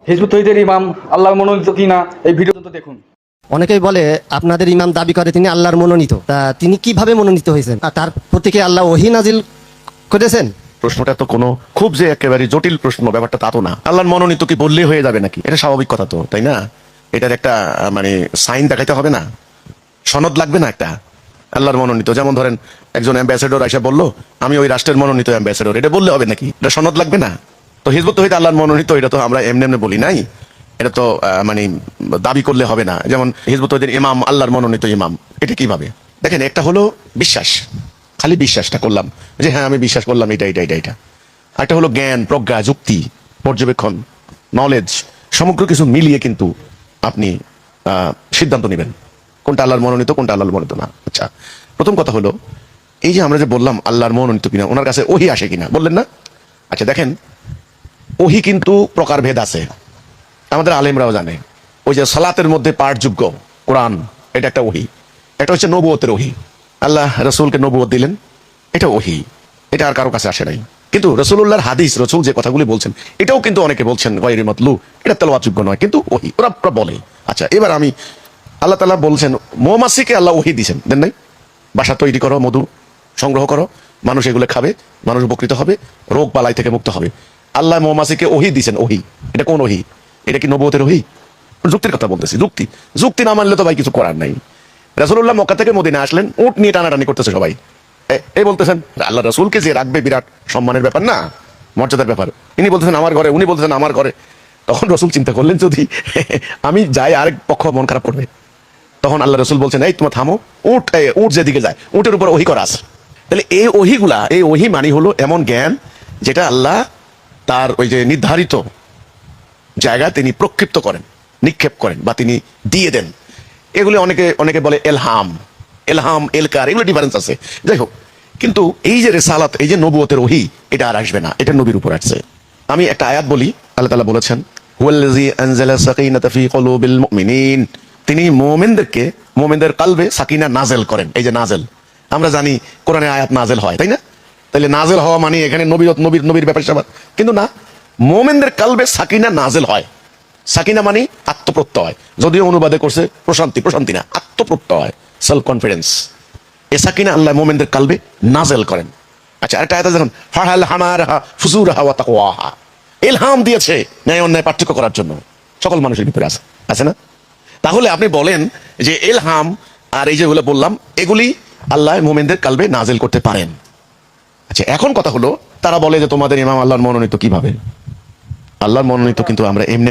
Hizb ut তৌহিদের ইমাম আল্লাহর মনোনীত কিনা এই ভিডিওটা দেখুন। অনেকেই বলে আপনাদের ইমাম দাবি করে তিনি আল্লাহর মনোনীত, তা তিনি কিভাবে মনোনীত হয়েছেন আর তার প্রতি কি আল্লাহ ওহী নাজিল করেছেন? প্রশ্নটা তো কোনো খুব যে একেবারে জটিল প্রশ্ন, ব্যাপারটা তা তো না। আল্লাহর মনোনীত কি বললেই হয়ে যাবে নাকি? এটা স্বাভাবিক কথা তো, তাই না? এটার একটা মানে সাইন দেখাইতে হবে না, সনদ লাগবে না একটা আল্লাহর মনোনীত? যেমন ধরেন একজন অ্যাম্বাসেডর এসে বললো আমি ওই রাষ্ট্রের মনোনীত অ্যাম্বাসেডর, এটা বললে হবে নাকি? এটা সনদ লাগবে না? তো হিজবুত তৌহিদ আল্লাহর মনোনীত, এটা তো আমরা এমনি এমনি বলি নাই, এটা তো মানে দাবি করলে হবে না। যেমন হিজবুত তৌহিদের ইমাম আল্লাহর মনোনীত ইমাম, এটা কিভাবে? দেখেন, একটা হলো বিশ্বাস, খালি বিশ্বাসটা করলাম যে হ্যাঁ আমি বিশ্বাস করলাম এটা এটা এটা এটা। একটা হলো জ্ঞান, প্রজ্ঞা, যুক্তি, পর্যবেক্ষণ, নলেজ, সমগ্র কিছু মিলিয়ে কিন্তু আপনি সিদ্ধান্ত নেবেন কোনটা আল্লাহর মনোনীত, কোনটা আল্লাহর মনোনীত না। আচ্ছা, প্রথম কথা হলো এই যে আমরা যে বললাম আল্লাহর মনোনীত কিনা, ওনার কাছে ওহী আসে কিনা বললেন না? আচ্ছা দেখেন, ওহী কিন্তু প্রকারভেদ আছে, আমাদের আলেমরাও জানে। ওই যে সালাতের মধ্যে পাঠযোগ্য কোরআন, এটা একটা ওহী। এটা হচ্ছে নবুয়তের ওহী, আল্লাহ রসুলকে নবুয়ত দিলেন, এটা ওহী, এটা আর কারো কাছে আসে নাই। কিন্তু রসুল্লাহর হাদিস, রসুল যে কথাগুলি বলছেন, এটাও কিন্তু অনেকে বলছেন গায়রে মাতলু, এটা তেলাওয়াতযোগ্য নয়, কিন্তু ওহী ওরা বলে। আচ্ছা, এবার আমি আল্লাহ তাআলা বলছেন মৌমাছিকে আল্লাহ ওহী দিয়েছেন, দেন নাই? বাসা তৈরি করো, মধু সংগ্রহ করো, মানুষ এগুলো খাবে, মানুষ উপকৃত হবে, রোগ বালাই থেকে মুক্ত হবে। আল্লাহ মৌমাছিকে ওহী দিয়েছেন, ওহী। এটা কোন ওহী? এটা কি নবুয়তের ওহী? যুক্তির কথা বলতেছি, যুক্তি। যুক্তি না মানলে তো ভাই কিছু করার নাই। রাসূলুল্লাহ মক্কা থেকে মদিনা আসলেন, উট নিয়ে টানাটানি করতেছে সবাই। এই বলতেছেন আল্লাহ রাসূলকে যে রাখবে বিরাট সম্মানের ব্যাপার না, মর্যাদার ব্যাপার। ইনি বলতেছেন আমার ঘরে, উনি বলতেছেন আমার ঘরে। তখন রাসূল চিন্তা করলেন যদি আমি যাই আরেক পক্ষ মন খারাপ করবে। তখন আল্লাহ রাসূল বলছেন এই তোমার থামো, উট উট যেদিকে যায় উটের উপর ওহী করা আছে। তাহলে এই ওহীগুলা, এই ওহী মানে হলো এমন জ্ঞান যেটা আল্লাহ তার ওই যে নির্ধারিত জায়গায় তিনি প্রক্ষিপ্ত করেন, নিক্ষেপ করেন, বা তিনি দিয়ে দেন। এগুলি অনেকে অনেকে বলে এলহাম, এলহাম, এলকার, এগুলো ডিফারেন্স আছে। যাই হোক, কিন্তু এই যে রেসালাত, এই যে নবুয়তের ওহী, এটা আর আসবে না, এটা নবীর উপর আসছে। আমি একটা আয়াত বলি, আল্লাহ তাআলা বলেছেন হুয়াল্লাযী আনজালা সাকিনাতা ফী কুলুবিল মুমিনিন, তিনি মুমিনদেরকে, মুমিনদের কলবে সাকিনা নাজেল করেন। এই যে নাজেল, আমরা জানি কোরআনে আয়াত নাজেল হয়, তাই না? তাহলে নাজেল হওয়া মানে এখানে নবীর নবীর ব্যাপার স্যাপার, কিন্তু না, মুমিনদের কলবে সাকিনা নাজেল হয়। সাকিনা মানে আত্মপ্রত্যয়, যদিও অনুবাদে করছে প্রশান্তি, প্রশান্তি না, আত্মপ্রত্যয়, সেলফ কনফিডেন্স। এ সাকিনা আল্লাহ মুমিনদের কলবে নাজেল করেন। আচ্ছা, আরেকটা আয়াত দেখুন, ফাহাল হামারহা ফুজুরহা ওয়া তাকওয়াহা, ইলহাম দিয়েছে ন্যায় অন্যায় পার্থক্য করার জন্য, সকল মানুষের ভিতরে আছে, আছে না? তাহলে আপনি বলেন যে ইলহাম আর এই যেগুলো বললাম, এগুলি আল্লাহ মুমিনদের কলবে নাজেল করতে পারেন। আচ্ছা, এখন কথা হলো তারা বলে যে তোমাদের ইমাম আল্লাহর মনোনীত কিভাবে? আল্লাহর মনোনীত কিন্তু আমরা এমনি